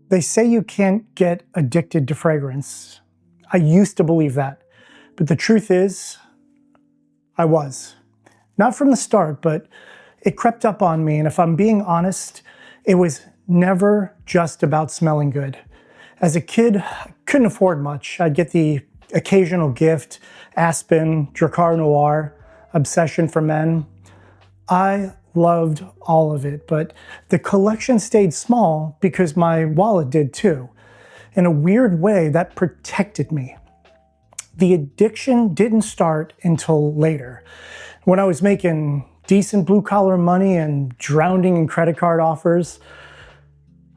They say you can't get addicted to fragrance. I used to believe that, but the truth is, I was. Not from the start, but it crept up on me, and if I'm being honest, it was never just about smelling good. As a kid, I couldn't afford much. I'd get the occasional gift, Aspen, Dracar Noir, Obsession for Men. I loved all of it, but the collection stayed small because my wallet did too. In a weird way, that protected me. The addiction didn't start until later, when I was making decent blue-collar money and drowning in credit card offers.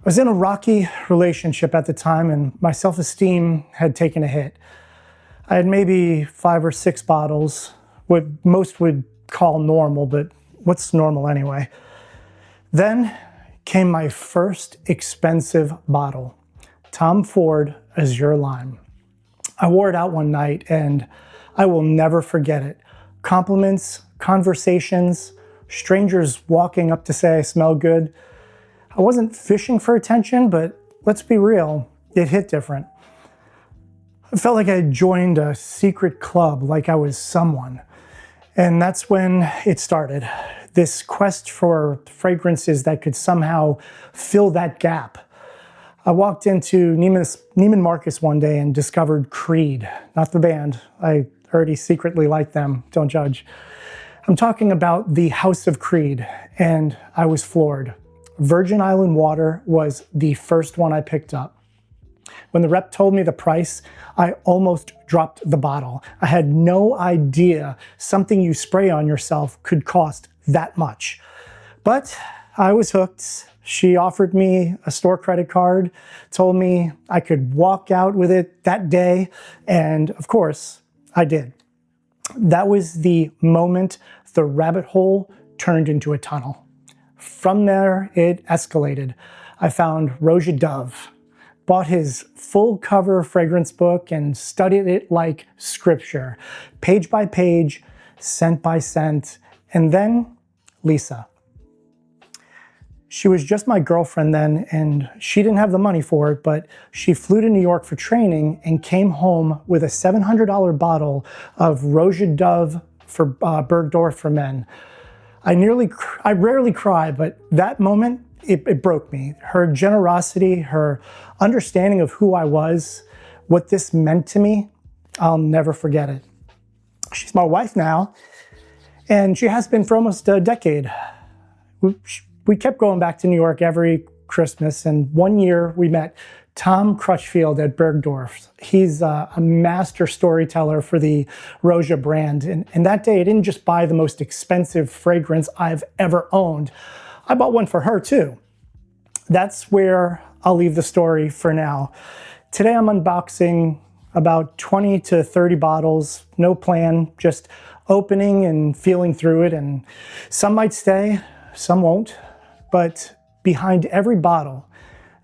I was in a rocky relationship at the time, and my self-esteem had taken a hit. I had maybe 5 or 6 bottles, what most would call normal, but what's normal anyway? Then came my first expensive bottle, Tom Ford Azure Lime. I wore it out one night, and I will never forget it. Compliments, conversations, strangers walking up to say I smell good. I wasn't fishing for attention, but let's be real, it hit different. I felt like I had joined a secret club, like I was someone. And that's when it started. This quest for fragrances that could somehow fill that gap. I walked into Neiman Marcus one day and discovered Creed, not the band. I already secretly liked them, don't judge. I'm talking about the House of Creed, and I was floored. Virgin Island water was the first one I picked up. When the rep told me the price, I almost dropped the bottle. I had no idea something you spray on yourself could cost that much. But I was hooked. She offered me a store credit card, told me I could walk out with it that day, and of course, I did. That was the moment the rabbit hole turned into a tunnel. From there, it escalated. I found Roja Dove, bought his full cover fragrance book and studied it like scripture, page by page, scent by scent, and then Lisa. She was just my girlfriend then, and she didn't have the money for it, but she flew to New York for training and came home with a $700 bottle of Roja Dove for Bergdorf for Men. I rarely cry, but that moment, it broke me. Her generosity, her understanding of who I was, what this meant to me, I'll never forget it. She's my wife now, and she has been for almost a decade. We kept going back to New York every Christmas, and one year we met Tom Crutchfield at Bergdorf. He's a master storyteller for the Roja brand, and that day I didn't just buy the most expensive fragrance I've ever owned. I bought one for her too. That's where I'll leave the story for now. Today I'm unboxing about 20 to 30 bottles, no plan, just opening and feeling through it, and some might stay, some won't. But behind every bottle,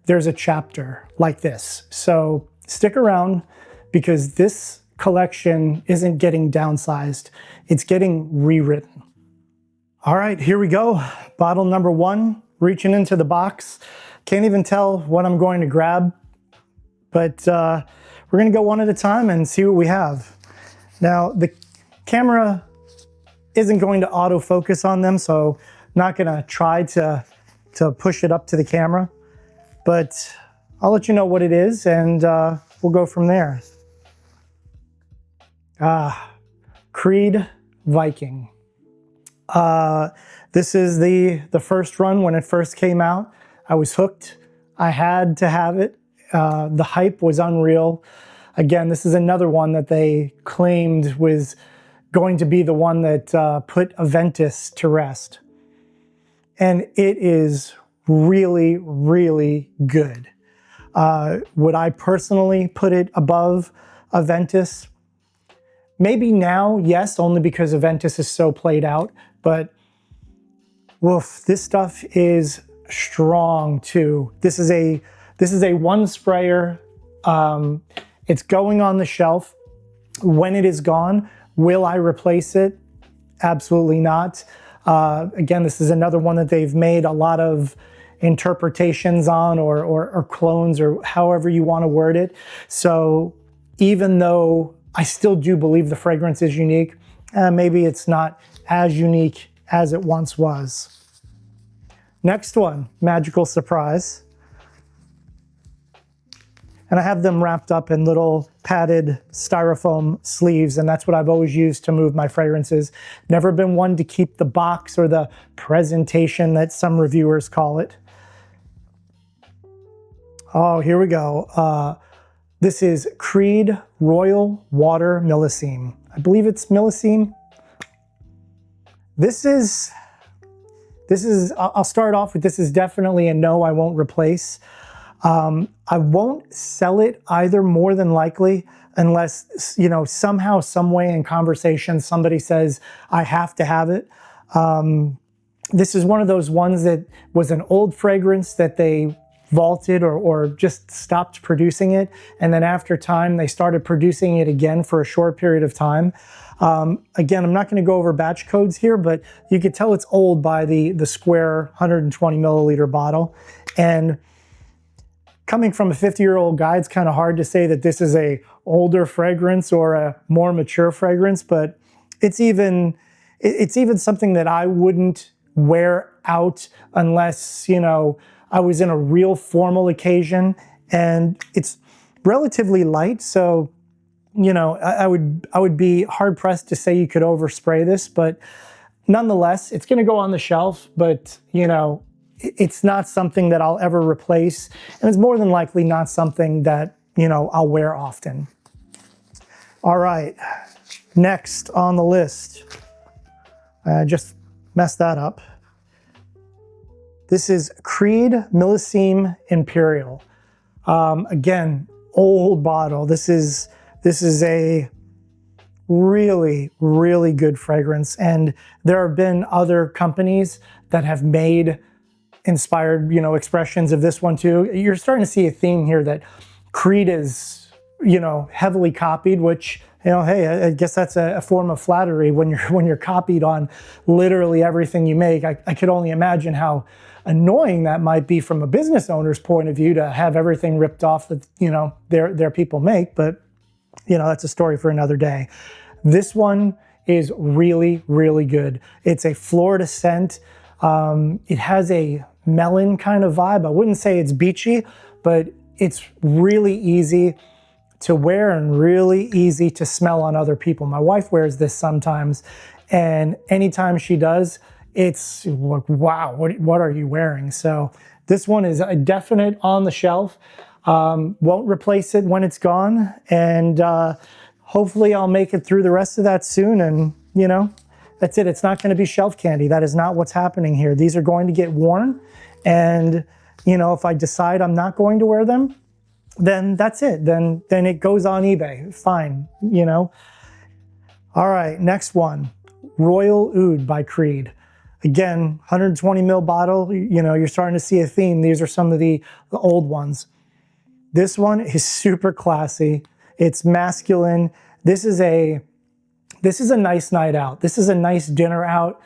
there's a chapter like this. So stick around, because this collection isn't getting downsized, it's getting rewritten. All right, here we go. Bottle number 1, reaching into the box. Can't even tell what I'm going to grab, but we're gonna go one at a time and see what we have. Now, the camera isn't going to autofocus on them, so I'm not gonna try to push it up to the camera, but I'll let you know what it is, and we'll go from there. Creed Viking. This is the first run. When it first came out, I was hooked. I had to have it. The hype was unreal. Again, this is another one that they claimed was going to be the one that put Aventus to rest. And it is really, really good. Would I personally put it above Aventus? Maybe now, yes, only because Aventus is so played out, but woof, this stuff is strong too. This is a one sprayer. It's going on the shelf. When it is gone, will I replace it? Absolutely not. Again, this is another one that they've made a lot of interpretations on, or clones, or however you want to word it. So even though I still do believe the fragrance is unique, maybe it's not as unique as it once was. Next one, Magical Surprise. And I have them wrapped up in little padded styrofoam sleeves, and that's what I've always used to move my fragrances. Never been one to keep the box or the presentation that some reviewers call it. Oh, here we go. This is Creed Royal Water Millesime. I believe it's Millesime. This is, I'll start off with, this is definitely a no, I won't replace. I won't sell it either, more than likely, unless, you know, somehow, some way in conversation, somebody says, I have to have it. This is one of those ones that was an old fragrance that they vaulted or just stopped producing it. And then after time, they started producing it again for a short period of time. Again, I'm not going to go over batch codes here, but you could tell it's old by the square 120 milliliter bottle. And coming from a 50-year-old guy, it's kind of hard to say that this is a older fragrance or a more mature fragrance, but it's even something that I wouldn't wear out unless, you know, I was in a real formal occasion. And it's relatively light, so, you know, I would be hard pressed to say you could overspray this, but nonetheless, it's going to go on the shelf. But, you know, it's not something that I'll ever replace, and it's more than likely not something that, you know, I'll wear often. All right, next on the list, I just messed that up. This is Creed Millesime Imperial. Again, old bottle. This is a really, really good fragrance, and there have been other companies that have made inspired, you know, expressions of this one too. You're starting to see a theme here that Creed is, you know, heavily copied, which, you know, hey, I guess that's a form of flattery when you're copied on literally everything you make. I could only imagine how annoying that might be from a business owner's point of view to have everything ripped off that, you know, their people make, but, you know, that's a story for another day. This one is really, really good. It's a Florida scent. It has a melon kind of vibe. I wouldn't say it's beachy, but it's really easy to wear and really easy to smell on other people. My wife wears this sometimes, and anytime she does, it's like, wow, what are you wearing? So this one is a definite on the shelf. Won't replace it when it's gone, and hopefully I'll make it through the rest of that soon, and, you know, that's it. It's not going to be shelf candy. That is not what's happening here. These are going to get worn, and, you know, if I decide I'm not going to wear them, then that's it. Then it goes on eBay. Fine, you know. All right, next one, Royal Oud by Creed. Again, 120 ml bottle. You know, you're starting to see a theme. These are some of the old ones. This one is super classy. It's masculine. This is a nice night out. This is a nice dinner out.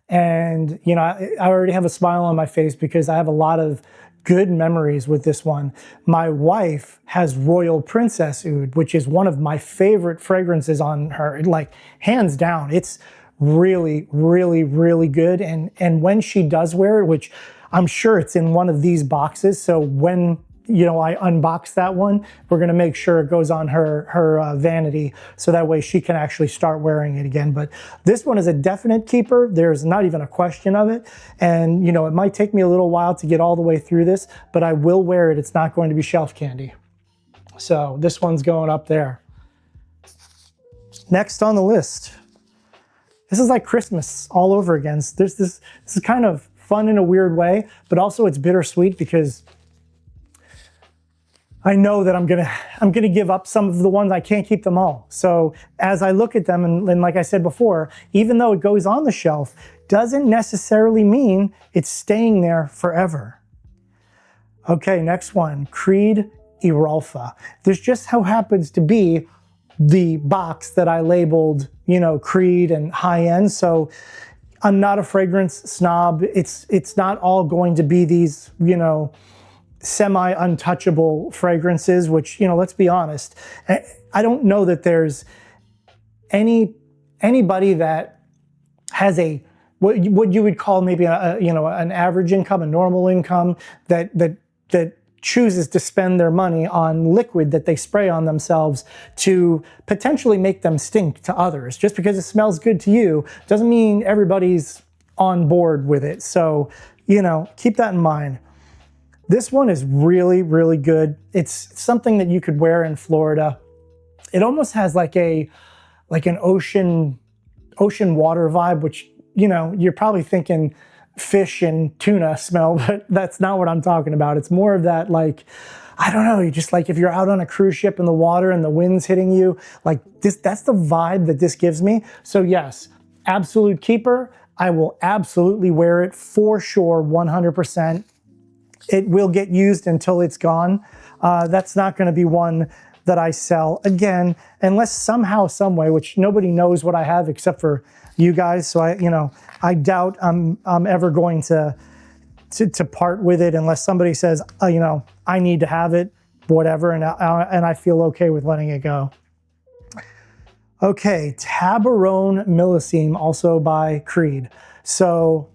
And, you know, I already have a smile on my face because I have a lot of good memories with this one. My wife has Royal Princess Oud, which is one of my favorite fragrances on her, like hands down. It's really, really, really good. And when she does wear it, which I'm sure it's in one of these boxes, so when, you know, I unbox that one, we're going to make sure it goes on her vanity, so that way she can actually start wearing it again. But this one is a definite keeper. There's not even a question of it. And, you know, it might take me a little while to get all the way through this, but I will wear it. It's not going to be shelf candy. So this one's going up there. Next on the list, this is like Christmas all over again. This is kind of fun in a weird way, but also it's bittersweet because I know that I'm gonna give up some of the ones. I can't keep them all. So as I look at them, and like I said before, even though it goes on the shelf, doesn't necessarily mean it's staying there forever. Okay, next one, Creed Erolfa. This just how happens to be the box that I labeled, you know, Creed and high end. So I'm not a fragrance snob. It's not all going to be these, you know, semi-untouchable fragrances, which, you know, let's be honest, I don't know that there's anybody that has what you would call maybe you know, an average income, a normal income, that chooses to spend their money on liquid that they spray on themselves to potentially make them stink to others. Just because it smells good to you doesn't mean everybody's on board with it. So, you know, keep that in mind. This one is really, really good. It's something that you could wear in Florida. It almost has like an ocean water vibe, which, you know, you're probably thinking fish and tuna smell, but that's not what I'm talking about. It's more of that, like, I don't know, you just like if you're out on a cruise ship in the water and the wind's hitting you, like this, that's the vibe that this gives me. So yes, absolute keeper. I will absolutely wear it for sure, 100%. It will get used until it's gone. That's not going to be one that I sell again, unless somehow, some way, which nobody knows what I have except for you guys. So I doubt I'm ever going to part with it unless somebody says, you know, I need to have it, whatever, and I feel okay with letting it go. Okay, Tabarome Millesime, also by Creed. So,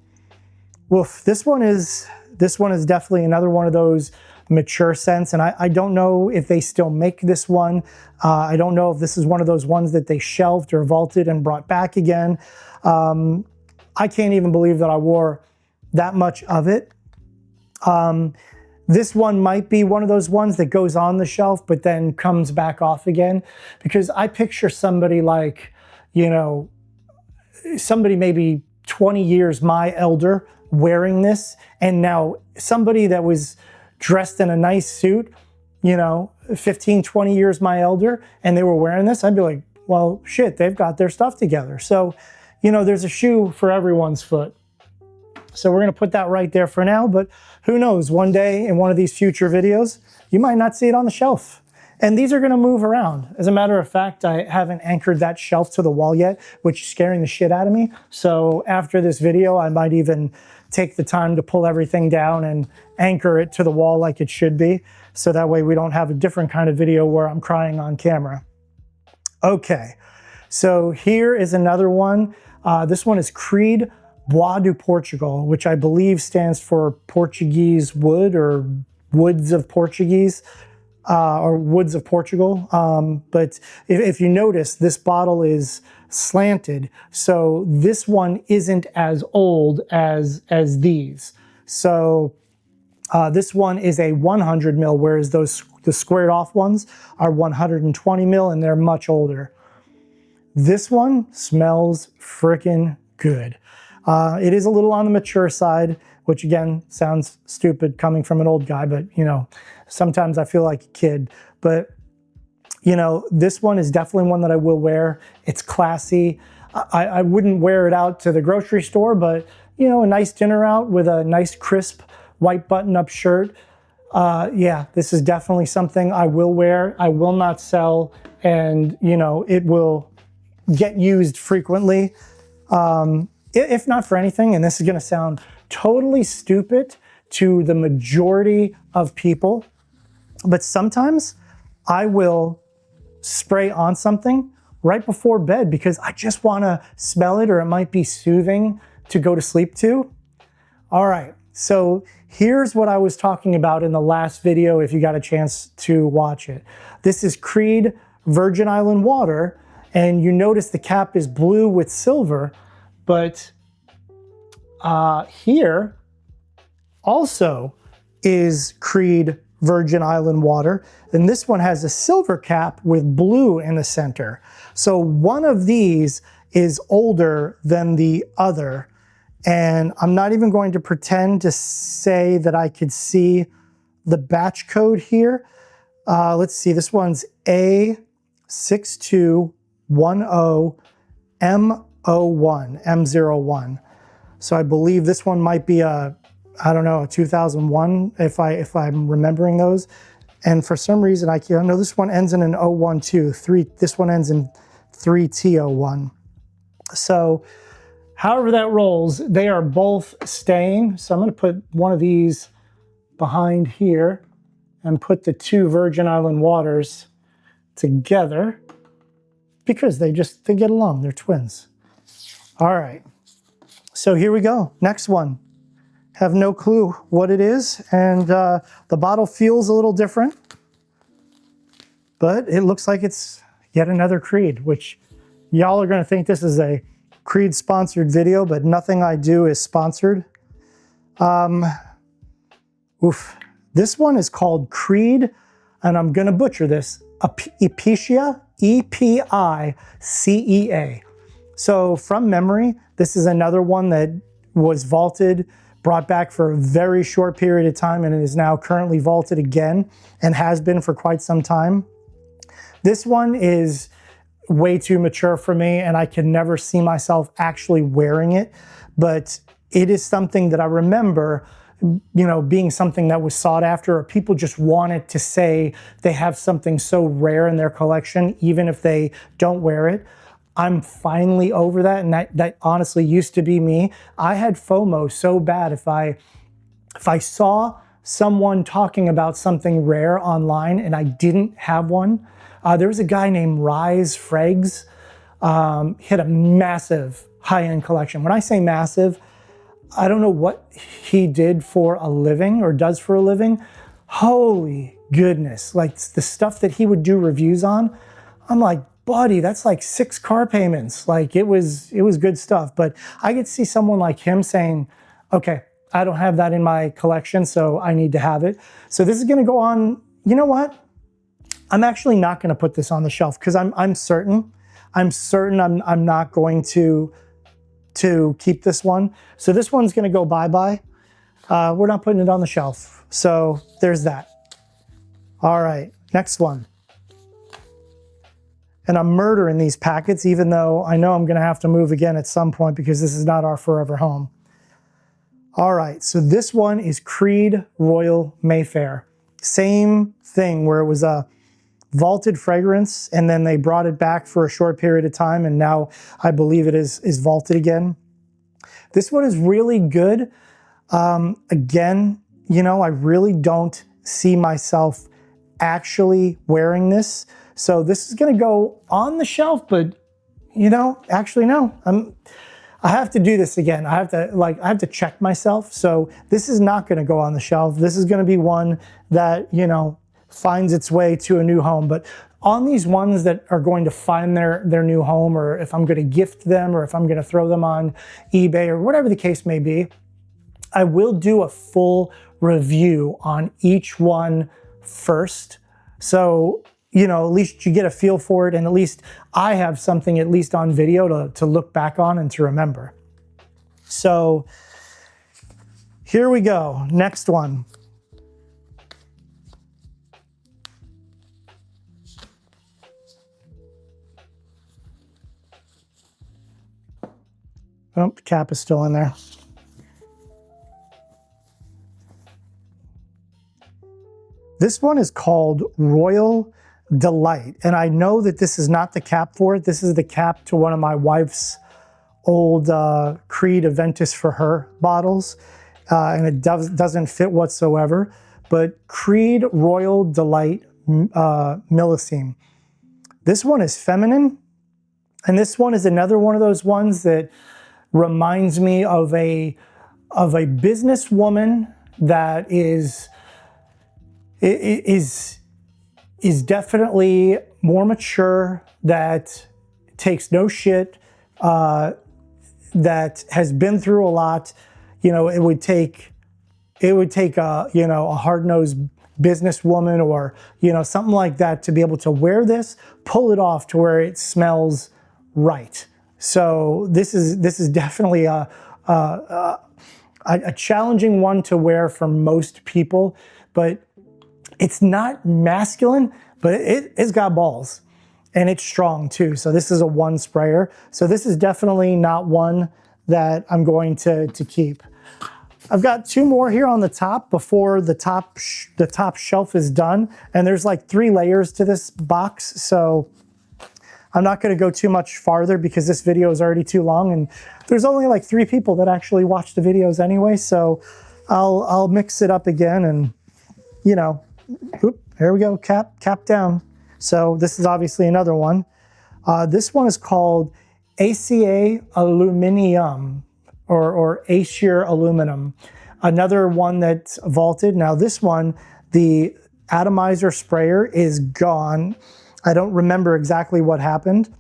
woof, this one is definitely another one of those mature scents, and I don't know if they still make this one. I don't know if this is one of those ones that they shelved or vaulted and brought back again. I can't even believe that I wore that much of it. This one might be one of those ones that goes on the shelf but then comes back off again, because I picture somebody like, you know, somebody maybe 20 years my elder wearing this, and now somebody that was dressed in a nice suit, you know, 15, 20 years my elder, and they were wearing this, I'd be like, well, shit, they've got their stuff together. So, you know, there's a shoe for everyone's foot. So we're going to put that right there for now, but who knows, one day in one of these future videos, you might not see it on the shelf. And these are going to move around. As a matter of fact, I haven't anchored that shelf to the wall yet, which is scaring the shit out of me. So after this video, I might even take the time to pull everything down and anchor it to the wall like it should be. So that way we don't have a different kind of video where I'm crying on camera. Okay, so here is another one. This one is Creed Bois de Portugal, which I believe stands for Portuguese wood or woods of Portuguese. Or woods of Portugal. But if you notice, this bottle is slanted. So this one isn't as old as these. So this one is a 100 mil, whereas the squared off ones are 120 mil and they're much older. This one smells freaking good. It is a little on the mature side, which again sounds stupid coming from an old guy, but you know, sometimes I feel like a kid. But you know, this one is definitely one that I will wear. It's classy. I wouldn't wear it out to the grocery store, but you know, a nice dinner out with a nice crisp white button-up shirt. Yeah, this is definitely something I will wear. I will not sell, and you know, it will get used frequently. If not for anything, and this is going to sound totally stupid to the majority of people, but sometimes I will spray on something right before bed because I just want to smell it, or it might be soothing to go to sleep to. All right, so here's what I was talking about in the last video if you got a chance to watch it. This is Creed Virgin Island Water, and you notice the cap is blue with silver, but here also is Creed Virgin Island Water, and this one has a silver cap with blue in the center. So one of these is older than the other, and I'm not even going to pretend to say that I could see the batch code here. Let's see, this one's A6210M01. So I believe this one might be a, I don't know, a 2001 if I'm remembering those. And for some reason I know this one ends in an 012. This one ends in 3T01. So however that rolls, they are both staying. So I'm going to put one of these behind here and put the two Virgin Island waters together because they get along. They're twins. All right. So here we go. Next one. Have no clue what it is. And the bottle feels a little different, but it looks like it's yet another Creed, which y'all are going to think this is a Creed sponsored video, but nothing I do is sponsored. This one is called Creed, and I'm going to butcher this. Epicea, E-P-I-C-E-A. So from memory, this is another one that was vaulted, brought back for a very short period of time, and it is now currently vaulted again and has been for quite some time. This one is way too mature for me, and I can never see myself actually wearing it, but it is something that I remember, being something that was sought after, or people just wanted to say they have something so rare in their collection, even if they don't wear it. I'm finally over that, and that honestly used to be me. I had FOMO so bad if I saw someone talking about something rare online and I didn't have one. There was a guy named Rise Freggs. He had a massive high-end collection. When I say massive, I don't know what he did for a living or does for a living. Holy goodness. Like the stuff that he would do reviews on, I'm like, buddy, that's like 6 car payments. Like it was good stuff. But I could see someone like him saying, okay, I don't have that in my collection, so I need to have it. So this is going to go on. You know what? I'm actually not going to put this on the shelf because I'm certain I'm not going to keep this one. So this one's going to go bye-bye. We're not putting it on the shelf. So there's that. All right, next one. And I'm murdering these packets, even though I know I'm going to have to move again at some point because this is not our forever home. All right, so this one is Creed Royal Mayfair. Same thing where it was a vaulted fragrance, and then they brought it back for a short period of time, and now I believe it is vaulted again. This one is really good. Again, I really don't see myself actually wearing this. So this is going to go on the shelf, but actually no. I have to do this again. I have to check myself. So this is not going to go on the shelf. This is going to be one that, finds its way to a new home. But on these ones that are going to find their new home, or if I'm going to gift them, or if I'm going to throw them on eBay, or whatever the case may be, I will do a full review on each one first. So, at least you get a feel for it, and at least I have something at least on video to look back on and to remember. So here we go. Next one. Oh, the cap is still in there. This one is called Royal Delight. And I know that this is not the cap for it. This is the cap to one of my wife's old Creed Aventus for her bottles. And it doesn't fit whatsoever. But Creed Royal Delight Millesime. This one is feminine. And this one is another one of those ones that reminds me of a businesswoman that is definitely more mature, that takes no shit, that has been through a lot. It would take a hard-nosed businesswoman or something like that to be able to wear this, pull it off to where it smells right. So this is definitely a challenging one to wear for most people, but it's not masculine, but it's got balls, and it's strong too. So this is a one sprayer. So this is definitely not one that I'm going to keep. I've got 2 more here on the top before the top shelf is done, and there's like 3 layers to this box. So I'm not going to go too much farther because this video is already too long, and there's only like 3 people that actually watch the videos anyway. So I'll mix it up again, and you know, here we go, cap down. So this is obviously another one. This one is called Acier Aluminium or Acier Aluminum. Another one that's vaulted. Now this one, the atomizer sprayer is gone. I don't remember exactly what happened.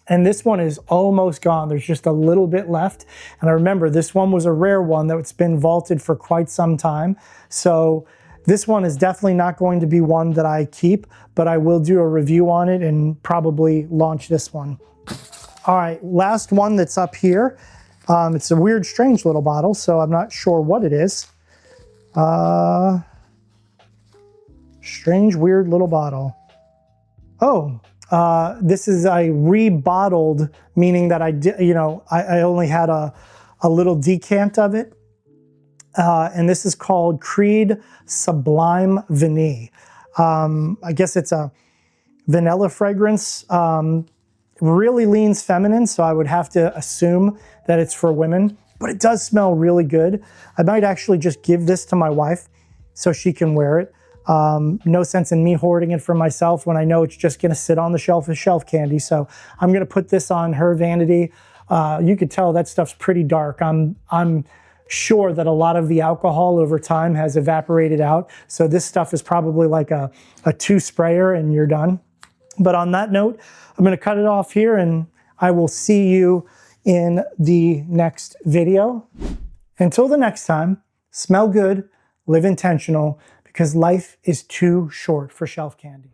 And this one is almost gone. There's just a little bit left. And I remember this one was a rare one that's been vaulted for quite some time. So this one is definitely not going to be one that I keep, but I will do a review on it and probably launch this one. All right, last one that's up here. It's a weird, strange little bottle, so I'm not sure what it is. Strange, weird little bottle. Oh, this is a rebottled, meaning that I only had a little decant of it. And this is called Creed Sublime Vanille. I guess it's a vanilla fragrance. Really leans feminine, so I would have to assume that it's for women, but it does smell really good. I might actually just give this to my wife so she can wear it. No sense in me hoarding it for myself when I know it's just gonna sit on the shelf as shelf candy. So I'm gonna put this on her vanity. You could tell that stuff's pretty dark. I'm sure that a lot of the alcohol over time has evaporated out. So this stuff is probably like a 2 sprayer and you're done. But on that note, I'm gonna cut it off here, and I will see you in the next video. Until the next time, smell good, live intentional, because life is too short for shelf candy.